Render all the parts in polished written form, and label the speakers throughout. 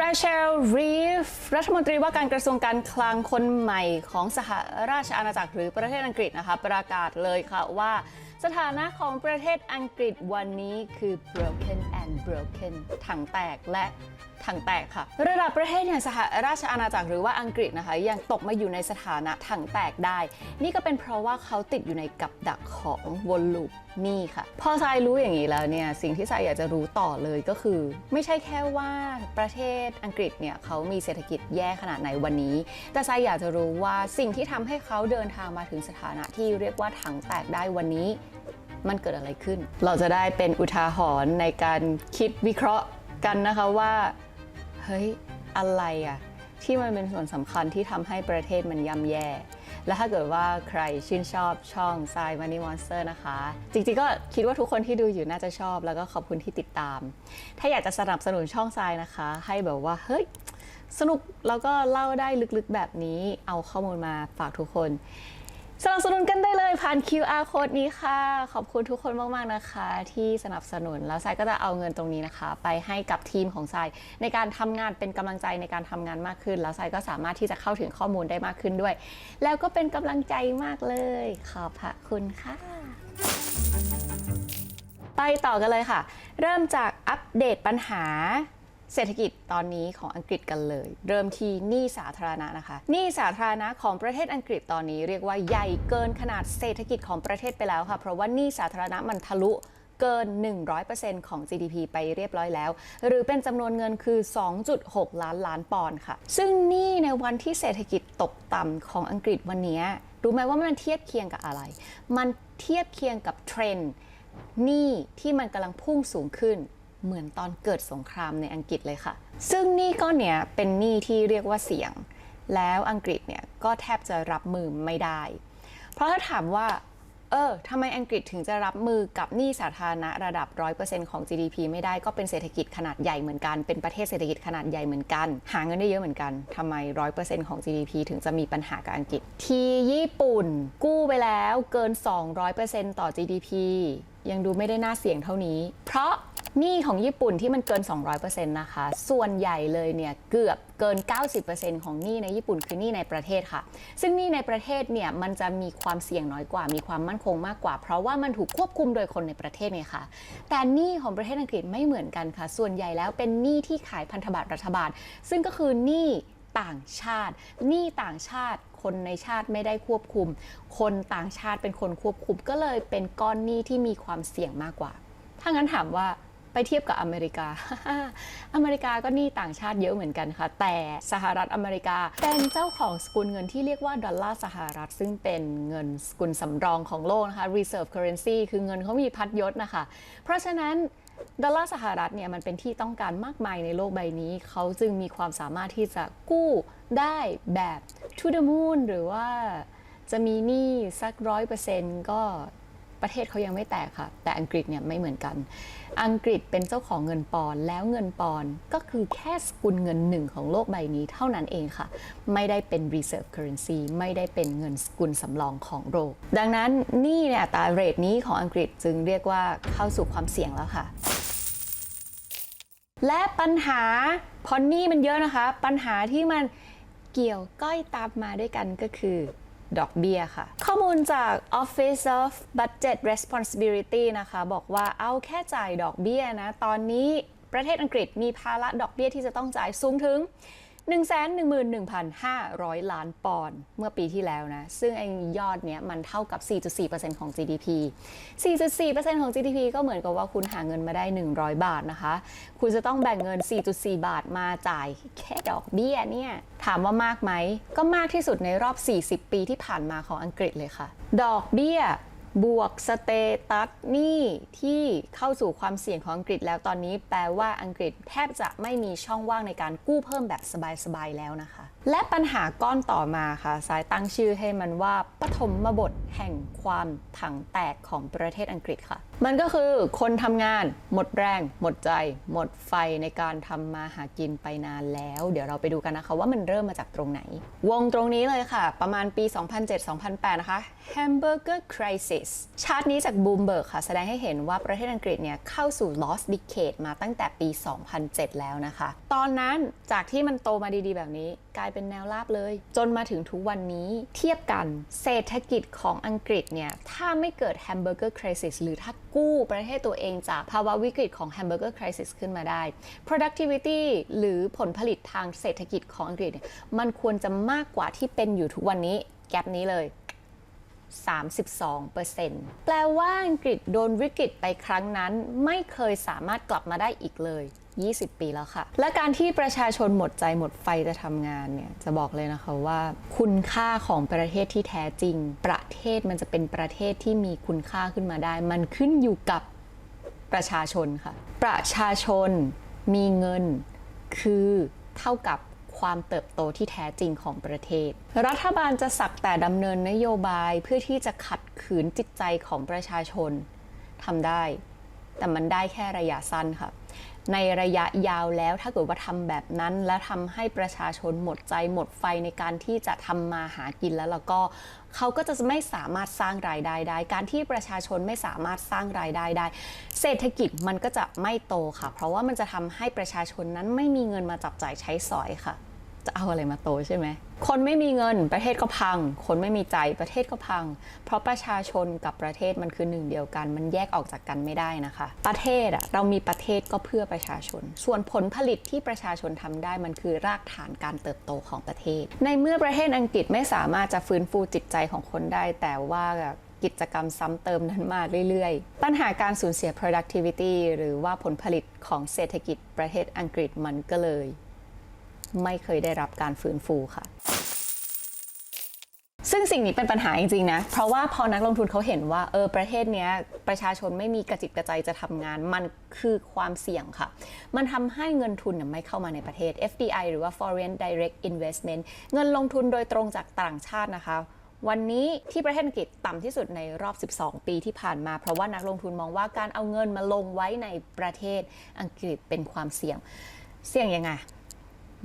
Speaker 1: ราเชล รีฟรัฐมนตรีว่าการกระทรวงการคลังคนใหม่ของสหราชอาณาจักรหรือประเทศอังกฤษนะคะประกาศเลยค่ะว่าสถานะของประเทศอังกฤษวันนี้คือ broken and broken ถังแตกและถังแตกค่ะระดับประเทศอย่างสหราชอาณาจักรหรือว่าอังกฤษนะคะยังตกมาอยู่ในสถานะถังแตกได้นี่ก็เป็นเพราะว่าเขาติดอยู่ในกับดักของวนลูปนี่ค่ะพอทรายรู้อย่างนี้แล้วเนี่ยสิ่งที่ทรายอยากจะรู้ต่อเลยก็คือไม่ใช่แค่ว่าประเทศอังกฤษเนี่ยเขามีเศรษฐกิจแย่ขนาดไหนวันนี้แต่ทรายอยากจะรู้ว่าสิ่งที่ทำให้เขาเดินทางมาถึงสถานะที่เรียกว่าถังแตกได้วันนี้มันเกิดอะไรขึ้นเราจะได้เป็นอุทาหรณ์ในการคิดวิเคราะห์กันนะคะว่าเฮ้ยอะไรอะที่มันเป็นส่วนสำคัญที่ทำให้ประเทศมันย่ำแย่และถ้าเกิดว่าใครชื่นชอบช่อง Sai Money Monster นะคะจริงๆก็คิดว่าทุกคนที่ดูอยู่น่าจะชอบแล้วก็ขอบคุณที่ติดตามถ้าอยากจะสนับสนุนช่องทรายนะคะให้แบบว่าเฮ้ยสนุกแล้วก็เล่าได้ลึกๆแบบนี้เอาข้อมูลมาฝากทุกคนสนับสนุนกันได้เลยผ่าน QR Code นี้ค่ะขอบคุณทุกคนมากๆนะคะที่สนับสนุนแล้วทรายก็จะเอาเงินตรงนี้นะคะไปให้กับทีมของทรายในการทำงานเป็นกำลังใจในการทำงานมากขึ้นแล้วทรายก็สามารถที่จะเข้าถึงข้อมูลได้มากขึ้นด้วยแล้วก็เป็นกำลังใจมากเลยขอบพระคุณค่ะไปต่อกันเลยค่ะเริ่มจากอัปเดตปัญหาเศรษฐกิจตอนนี้ของอังกฤษกันเลยเริ่มที่หนี้สาธารณะนะคะหนี้สาธารณะของประเทศอังกฤษตอนนี้เรียกว่าใหญ่เกินขนาดเศรษฐกิจของประเทศไปแล้วค่ะเพราะว่าหนี้สาธารณะมันทะลุเกิน 100% ของ GDP ไปเรียบร้อยแล้วหรือเป็นจำนวนเงินคือ 2.6 ล้านล้านปอนด์ค่ะซึ่งหนี้ในวันที่เศรษฐกิจตกต่ำของอังกฤษวันนี้รู้ไหมว่ามันเทียบเคียงกับอะไรมันเทียบเคียงกับเทรนด์หนี้ที่มันกำลังพุ่งสูงขึ้นเหมือนตอนเกิดสงครามในอังกฤษเลยค่ะซึ่งหนี้ก้อนเนี้ยเป็นหนี้ที่เรียกว่าเสี่ยงแล้วอังกฤษเนี่ยก็แทบจะรับมือไม่ได้เพราะถ้าถามว่าทำไมอังกฤษถึงจะรับมือกับหนี้สาธารณะระดับ 100% ของ GDP ไม่ได้ก็เป็นเศรษฐกิจขนาดใหญ่เหมือนกันเป็นประเทศเศรษฐกิจขนาดใหญ่เหมือนกันหาเงินได้เยอะเหมือนกันทำไม 100% ของ GDP ถึงจะมีปัญหากับอังกฤษที่ญี่ปุ่นกู้ไปแล้วเกิน 200% ต่อ GDP ยังดูไม่ได้น่าเสี่ยงเท่านี้เพราะหนี้ของญี่ปุ่นที่มันเกิน 200% นะคะส่วนใหญ่เลยเนี่ยเกือบเกิน 90% ของหนี้ในญี่ปุ่นคือหนี้ในประเทศค่ะซึ่งหนี้ในประเทศเนี่ยมันจะมีความเสี่ยงน้อยกว่ามีความมั่นคงมากกว่าเพราะว่ามันถูกควบคุมโดยคนในประเทศไงค่ะแต่หนี้ของประเทศอังกฤษไม่เหมือนกันค่ะส่วนใหญ่แล้วเป็นหนี้ที่ขายพันธบัตรรัฐบาลซึ่งก็คือหนี้ต่างชาติหนี้ต่างชาติคนในชาติไม่ได้ควบคุมคนต่างชาติเป็นคนควบคุมก็เลยเป็นก้อนหนี้ที่มีความเสี่ยงมากกว่าถ้างั้นถามว่าไปเทียบกับอเมริกา อเมริกาก็หนี้ต่างชาติเยอะเหมือนกันค่ะแต่สหรัฐอเมริกาเป็นเจ้าของสกุลเงินที่เรียกว่าดอลลาร์สหรัฐซึ่งเป็นเงินสกุลสำรองของโลกนะคะ reserve currency คือเงินเขามีพัดยศนะคะเพราะฉะนั้นดอลลาร์สหรัฐเนี่ยมันเป็นที่ต้องการมากมายในโลกใบนี้เขาจึงมีความสามารถที่จะกู้ได้แบบ to the moon หรือว่าจะมีหนี้สัก 100% ก็ประเทศเขายังไม่แตกค่ะแต่อังกฤษเนี่ยไม่เหมือนกันอังกฤษเป็นเจ้าของเงินปอนด์แล้วเงินปอนด์ก็คือแค่สกุลเงินหนึ่งของโลกใบนี้เท่านั้นเองค่ะไม่ได้เป็น reserve currency ไม่ได้เป็นเงินสกุลสำรองของโลกดังนั้นหนี้ในอัตราเรทนี้ของอังกฤษจึงเรียกว่าเข้าสู่ความเสี่ยงแล้วค่ะและปัญหาพอหนี้มันเยอะนะคะปัญหาที่มันเกี่ยวก้อยตามมาด้วยกันก็คือดอกเบี้ยค่ะข้อมูลจาก Office of Budget Responsibility นะคะบอกว่าเอาแค่จ่ายดอกเบี้ยนะตอนนี้ประเทศอังกฤษมีภาระดอกเบี้ยที่จะต้องจ่ายสูงถึง 111,500 ล้านปอนด์เมื่อปีที่แล้วนะซึ่งไอ้ยอดเนี้ยมันเท่ากับ 4.4% ของ GDP 4.4% ของ GDP ก็เหมือนกับว่าคุณหาเงินมาได้100 บาทนะคะคุณจะต้องแบ่งเงิน 4.4 บาทมาจ่ายแค่ดอกเบี้ยเนี่ยถามว่ามากไหมก็มากที่สุดในรอบ40 ปีที่ผ่านมาของอังกฤษเลยค่ะดอกเบี้ยบวกสเตตัสหนี้ที่เข้าสู่ความเสี่ยงของอังกฤษแล้วตอนนี้แปลว่าอังกฤษแทบจะไม่มีช่องว่างในการกู้เพิ่มแบบสบายๆแล้วนะคะและปัญหาก้อนต่อมาค่ะสายตั้งชื่อให้มันว่าปฐมบทแห่งความถังแตกของประเทศอังกฤษค่ะ มันก็คือคนทำงานหมดแรงหมดใจหมดไฟในการทำมาหากินไปนานแล้วเดี๋ยวเราไปดูกันนะคะว่ามันเริ่มมาจากตรงไหนวงตรงนี้เลยค่ะประมาณปี 2007-2008 นะคะ Hamburger Crisis ชาร์ตนี้จาก Bloomberg ค่ะแสดงให้เห็นว่าประเทศอังกฤษเนี่ยเข้าสู่ Lost Decade มาตั้งแต่ปี 2007 แล้วนะคะตอนนั้นจากที่มันโตมาดีๆแบบนี้กลายเป็นแนวราบเลยจนมาถึงทุกวันนี้เทียบกันเศรษฐกิจของอังกฤษเนี่ยถ้าไม่เกิด Hamburger Crisis หรือถ้ากู้ประเทศตัวเองจากภาวะวิกฤตของ Hamburger Crisis ขึ้นมาได้ productivity หรือผลผลิตทางเศรษฐกิจของอังกฤษมันควรจะมากกว่าที่เป็นอยู่ทุกวันนี้แกปนี้เลย 32% แปลว่าอังกฤษโดนวิกฤตไปครั้งนั้นไม่เคยสามารถกลับมาได้อีกเลย20 ปีแล้วค่ะและการที่ประชาชนหมดใจหมดไฟจะทำงานเนี่ยจะบอกเลยนะคะว่าคุณค่าของประเทศที่แท้จริงประเทศมันจะเป็นประเทศที่มีคุณค่าขึ้นมาได้มันขึ้นอยู่กับประชาชนค่ะประชาชนมีเงินคือเท่ากับความเติบโตที่แท้จริงของประเทศรัฐบาลจะสักแต่ดำเนินนโยบายเพื่อที่จะขัดขืนจิตใจของประชาชนทำได้แต่มันได้แค่ระยะสั้นค่ะในระยะยาวแล้วถ้าเกิดว่าทำแบบนั้นและทำให้ประชาชนหมดใจหมดไฟในการที่จะทำมาหากินแล้วก็เขาก็จะไม่สามารถสร้างรายได้ได้การที่ประชาชนไม่สามารถสร้างรายได้ได้เศรษฐกิจมันก็จะไม่โตค่ะเพราะว่ามันจะทำให้ประชาชนนั้นไม่มีเงินมาจับจ่ายใช้สอยค่ะจะเอาอะไรมาโตใช่ไหมคนไม่มีเงินประเทศก็พังคนไม่มีใจประเทศก็พังเพราะประชาชนกับประเทศมันคือหนึ่งเดียวกันมันแยกออกจากกันไม่ได้นะคะประเทศเรามีประเทศก็เพื่อประชาชนส่วนผลผลิตที่ประชาชนทำได้มันคือรากฐานการเติบโตของประเทศในเมื่อประเทศอังกฤษไม่สามารถจะฟื้นฟูจิตใจของคนได้แต่ว่ากิจกรรมซ้ำเติมนั้นมาเรื่อยๆปัญหาการสูญเสีย productivity หรือว่าผลผลิตของเศรษฐกิจประเทศอังกฤษมันก็เลยไม่เคยได้รับการฟื้นฟูค่ะซึ่งสิ่งนี้เป็นปัญหาจริงๆนะเพราะว่าพอนักลงทุนเขาเห็นว่าประเทศเนี้ยประชาชนไม่มีกระจิตกระใจจะทำงานมันคือความเสี่ยงค่ะมันทำให้เงินทุนไม่เข้ามาในประเทศ FDI หรือว่า Foreign Direct Investment เงินลงทุนโดยตรงจากต่างชาตินะคะวันนี้ที่ประเทศอังกฤษต่ำที่สุดในรอบ12 ปีที่ผ่านมาเพราะว่านักลงทุนมองว่าการเอาเงินมาลงไว้ในประเทศอังกฤษเป็นความเสี่ยงยังไง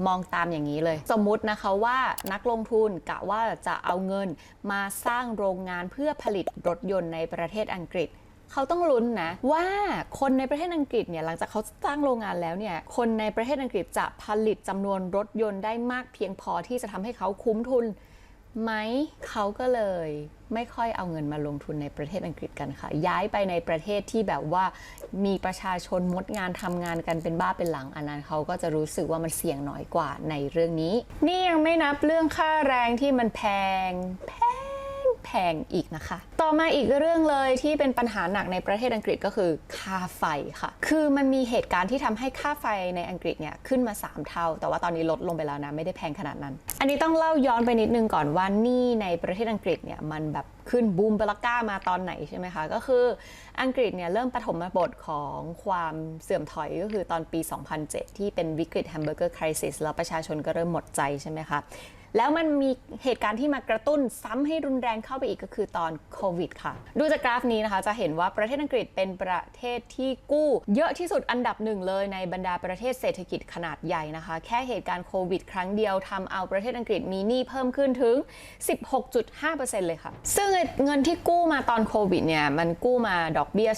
Speaker 1: มองตามอย่างนี้เลยสมมุตินะคะว่านักลงทุนกะว่าจะเอาเงินมาสร้างโรงงานเพื่อผลิตรถยนต์ในประเทศอังกฤษเขาต้องลุ้นนะว่าคนในประเทศอังกฤษเนี่ยหลังจากเขาสร้างโรงงานแล้วเนี่ยคนในประเทศอังกฤษจะผลิตจำนวนรถยนต์ได้มากเพียงพอที่จะทำให้เขาคุ้มทุนไหมเขาก็เลยไม่ค่อยเอาเงินมาลงทุนในประเทศอังกฤษกันค่ะย้ายไปในประเทศที่แบบว่ามีประชาชนมดงานทำงานกันเป็นบ้าเป็นหลังอันนั้นเขาก็จะรู้สึกว่ามันเสี่ยงน้อยกว่าในเรื่องนี้นี่ยังไม่นับเรื่องค่าแรงที่มันแพงอีกนะคะต่อมาอีกเรื่องเลยที่เป็นปัญหาหนักในประเทศอังกฤษก็คือค่าไฟค่ะคือมันมีเหตุการณ์ที่ทำให้ค่าไฟในอังกฤษเนี่ยขึ้นมา3เท่าแต่ว่าตอนนี้ลดลงไปแล้วนะไม่ได้แพงขนาดนั้นอันนี้ต้องเล่าย้อนไปนิดนึงก่อนว่านี่ในประเทศอังกฤษเนี่ยมันแบบขึ้นบูมเบลก้ามาตอนไหนใช่ไหมคะก็คืออังกฤษเนี่ยเริ่มปฐมบทของความเสื่อมถอยก็คือตอนปี 2007 ที่เป็นวิกฤต Hamburger Crisis แล้วประชาชนก็เริ่มหมดใจใช่ไหมคะแล้วมันมีเหตุการณ์ที่มากระตุ้นซ้ำให้รุนแรงเข้าไปอีกก็คือตอนโควิดค่ะดูจากกราฟนี้นะคะจะเห็นว่าประเทศอังกฤษเป็นประเทศที่กู้เยอะที่สุดอันดับหนึ่งเลยในบรรดาประเทศเศรษฐกิจขนาดใหญ่นะคะแค่เหตุการณ์โควิดครั้งเดียวทำเอาประเทศอังกฤษมีหนี้เพิ่มขึ้นถึง 16.5% เลยค่ะซึ่งเงินที่กู้มาตอนโควิดเนี่ยมันกู้มาดอกเบี้ย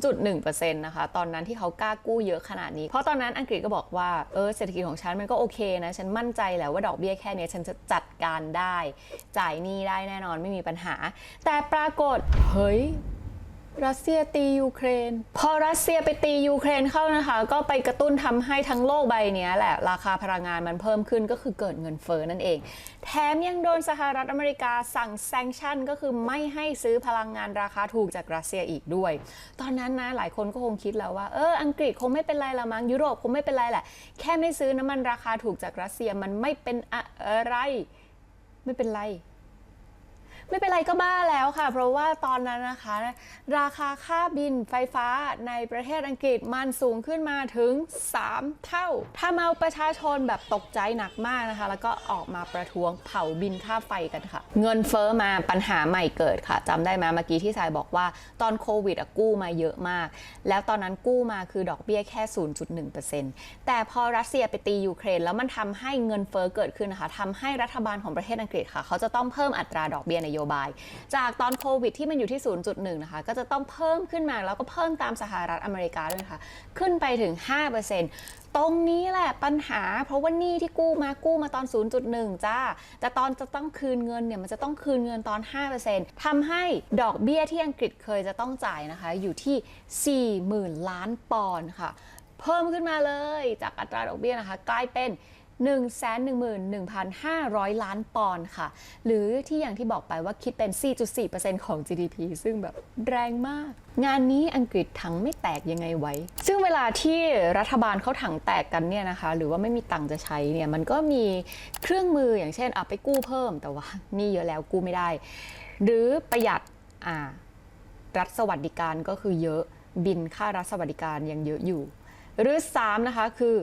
Speaker 1: 0.1% นะคะตอนนั้นที่เขากล้ากู้เยอะขนาดนี้เพราะตอนนั้นอังกฤษก็บอกว่าเศรษฐกิจของฉันมันก็โอเคนะฉันมั่นใจแหละว่าดอกเบี้ยแค่นี้ฉันจะจัดการได้จ่ายหนี้ได้แน่นอนไม่มีปัญหาแต่ปรากฏเฮ้ยรัสเซียตียูเครนพอรัสเซียไปตียูเครนเข้านะคะก็ไปกระตุ้นทำให้ทั้งโลกใบนี้แหละราคาพลังงานมันเพิ่มขึ้นก็คือเกิดเงินเฟ้อนั่นเองแถมยังโดนสหรัฐอเมริกาสั่งแซงชั่นก็คือไม่ให้ซื้อพลังงานราคาถูกจากรัสเซียอีกด้วยตอนนั้นนะหลายคนก็คงคิดแล้วว่าอังกฤษคงไม่เป็นไรละมั้งยุโรปคงไม่เป็นไรแหละแค่ไม่ซื้อน้ำมันราคาถูกจากรัสเซียมันไม่เป็นอะไรไม่เป็นไร ไม่เป็นไรก็บ้าแล้วค่ะเพราะว่าตอนนั้นนะคะราคาค่าบินไฟฟ้าในประเทศอังกฤษมันสูงขึ้นมาถึง3เท่าทำเอาประชาชนแบบตกใจหนักมากนะคะแล้วก็ออกมาประท้วงเผาบินค่าไฟกันค่ะเงินเฟ้อมาปัญหาใหม่เกิดค่ะจำได้ไหมเมื่อกี้ที่สายบอกว่าตอนโควิดกู้มาเยอะมากแล้วตอนนั้นกู้มาคือดอกเบี้ยแค่ 0.1% แต่พอรัสเซียไปตียูเครนแล้วมันทำให้เงินเฟ้อเกิดขึ้นนะคะทำให้รัฐบาลของประเทศอังกฤษค่ะเขาจะต้องเพิ่มอัตราดอกเบี้ยนโยบายจากตอนโควิดที่มันอยู่ที่ 0.1 นะคะก็จะต้องเพิ่มขึ้นมาแล้วก็เพิ่มตามสหรัฐอเมริกาด้วยค่ะขึ้นไปถึง 5%ตรงนี้แหละปัญหาเพราะว่าหนี้ที่กู้มาตอน 0.1 จ้าแต่ตอนจะต้องคืนเงินเนี่ยมันจะต้องคืนเงินตอน 5% ทำให้ดอกเบี้ยที่อังกฤษเคยจะต้องจ่ายนะคะอยู่ที่ 40,000 ล้านปอนด์ค่ะเพิ่มขึ้นมาเลยจากอัตราดอกเบี้ยนะคะกลายเป็น111,500 ล้านปอนด์ค่ะหรือที่อย่างที่บอกไปว่าคิดเป็น 4.4% ของ GDP ซึ่งแบบแรงมากงานนี้อังกฤษถังไม่แตกยังไงไว้ซึ่งเวลาที่รัฐบาลเขาถังแตกกันเนี่ยนะคะหรือว่าไม่มีตังค์จะใช้เนี่ยมันก็มีเครื่องมืออย่างเช่นไปกู้เพิ่มแต่ว่านี่เยอะแล้วกู้ไม่ได้หรือประหยัดรัฐสวัสดิการก็คือเยอะบินค่ารัฐสวัสดิการยังเยอะอยู่หรือ3นะคะคือ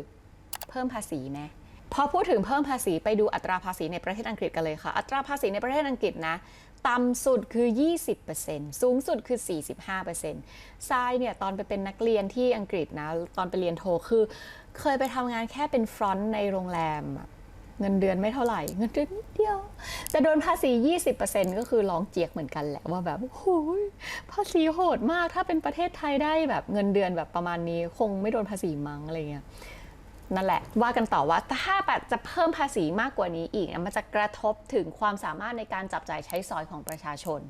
Speaker 1: เพิ่มภาษีนะพอพูดถึงเพิ่มภาษีไปดูอัตราภาษีในประเทศอังกฤษกันเลยค่ะอัตราภาษีในประเทศอังกฤษนะต่ำสุดคือ 20% สูงสุดคือ 45%ทรายเนี่ยตอนไปเป็นนักเรียนที่อังกฤษนะตอนไปเรียนโทคือเคยไปทำงานแค่เป็นฟรอนต์ในโรงแรมเงินเดือนไม่เท่าไหร่เงินเดือนนิดเดียวแต่โดนภาษี 20% ก็คือร้องเจียกเหมือนกันแหละว่าแบบโอ้ยภาษีโหดมากถ้าเป็นประเทศไทยได้แบบเงินเดือนแบบประมาณนี้คงไม่โดนภาษีมั้งอะไรเงี้ยนั่นแหละว่ากันต่อว่าถ้าแบบจะเพิ่มภาษีมากกว่านี้อีกมันจะกระทบถึงความสามารถในการจับจ่ายใช้สอยของประชาชน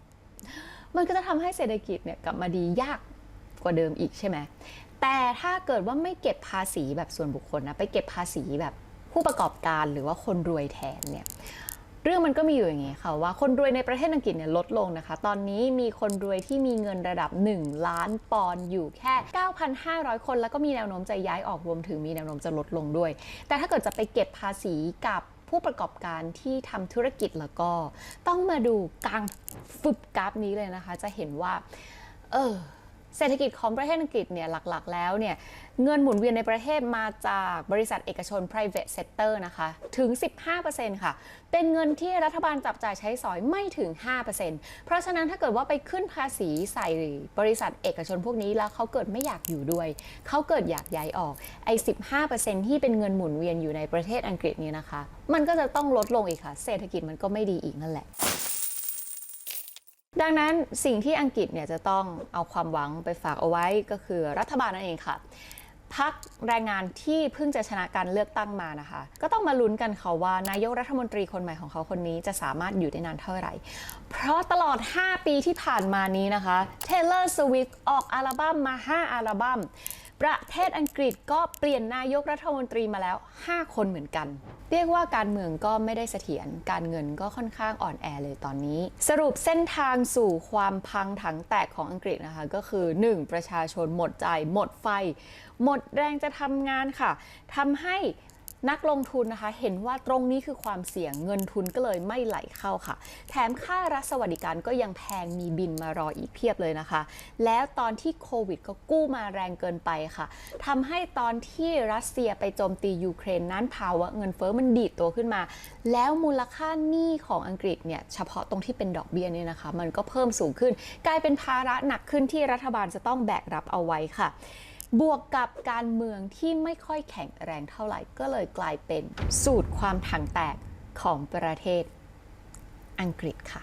Speaker 1: มันก็จะทำให้เศรษฐกิจเนี่ยกลับมาดียากกว่าเดิมอีกใช่ไหมแต่ถ้าเกิดว่าไม่เก็บภาษีแบบส่วนบุคคลนะไปเก็บภาษีแบบผู้ประกอบการหรือว่าคนรวยแทนเนี่ยเรื่องมันก็มีอยู่อย่างนี้ค่ะว่าคนรวยในประเทศอังกฤษเนี่ยลดลงนะคะตอนนี้มีคนรวยที่มีเงินระดับ1 ล้านปอนด์อยู่แค่ 9,500 คนแล้วก็มีแนวโน้มจะย้ายออกรวมถึงมีแนวโน้มจะลดลงด้วยแต่ถ้าเกิดจะไปเก็บภาษีกับผู้ประกอบการที่ทำธุรกิจแล้วก็ต้องมาดูกลางฟึบกราฟนี้เลยนะคะจะเห็นว่าเศรษฐกิจของประเทศอังกฤษเนี่ยหลักๆแล้วเนี่ยเงินหมุนเวียนในประเทศมาจากบริษัทเอกชน private sector นะคะถึง 15% ค่ะเป็นเงินที่รัฐบาลจับจ่ายใช้สอยไม่ถึง 5% เพราะฉะนั้นถ้าเกิดว่าไปขึ้นภาษีใส่บริษัทเอกชนพวกนี้แล้วเขาเกิดไม่อยากอยู่ด้วยเขาเกิดอยากย้ายออกไอ้ 15% ที่เป็นเงินหมุนเวียนอยู่ในประเทศอังกฤษนี้นะคะมันก็จะต้องลดลงอีกค่ะเศรษฐกิจมันก็ไม่ดีอีกนั่นแหละดังนั้นสิ่งที่อังกฤษเนี่ยจะต้องเอาความหวังไปฝากเอาไว้ก็คือรัฐบาลนั่นเองค่ะพรรคแรงงานที่เพิ่งจะชนะการเลือกตั้งมานะคะก็ต้องมาลุ้นกันค่ะว่านายกรัฐมนตรีคนใหม่ของเขาคนนี้จะสามารถอยู่ได้นานเท่าไหร่เพราะตลอด5 ปีที่ผ่านมานี้นะคะ Taylor Swift ออกอัลบั้มมา5 อัลบั้มประเทศอังกฤษก็เปลี่ยนนายกรัฐมนตรีมาแล้ว5 คนเหมือนกันเรียกว่าการเมืองก็ไม่ได้เสถียรการเงินก็ค่อนข้างอ่อนแอเลยตอนนี้สรุปเส้นทางสู่ความพังถังแตกของอังกฤษนะคะก็คือ 1. ประชาชนหมดใจหมดไฟหมดแรงจะทำงานค่ะทำให้นักลงทุนนะคะเห็นว่าตรงนี้คือความเสี่ยงเงินทุนก็เลยไม่ไหลเข้าค่ะแถมค่ารัฐสวัสดิการก็ยังแพงมีบินมารออีกเพียบเลยนะคะแล้วตอนที่โควิดก็กู้มาแรงเกินไปค่ะทำให้ตอนที่รัสเซียไปโจมตียูเครนนั้นภาวะเงินเฟ้อมันดีดตัวขึ้นมาแล้วมูลค่าหนี้ของอังกฤษเนี่ยเฉพาะตรงที่เป็นดอกเบี้ยเนี่ยนะคะมันก็เพิ่มสูงขึ้นกลายเป็นภาระหนักขึ้นที่รัฐบาลจะต้องแบกรับเอาไว้ค่ะบวกกับการเมืองที่ไม่ค่อยแข็งแรงเท่าไหร่ก็เลยกลายเป็นสูตรความถังแตกของประเทศอังกฤษค่ะ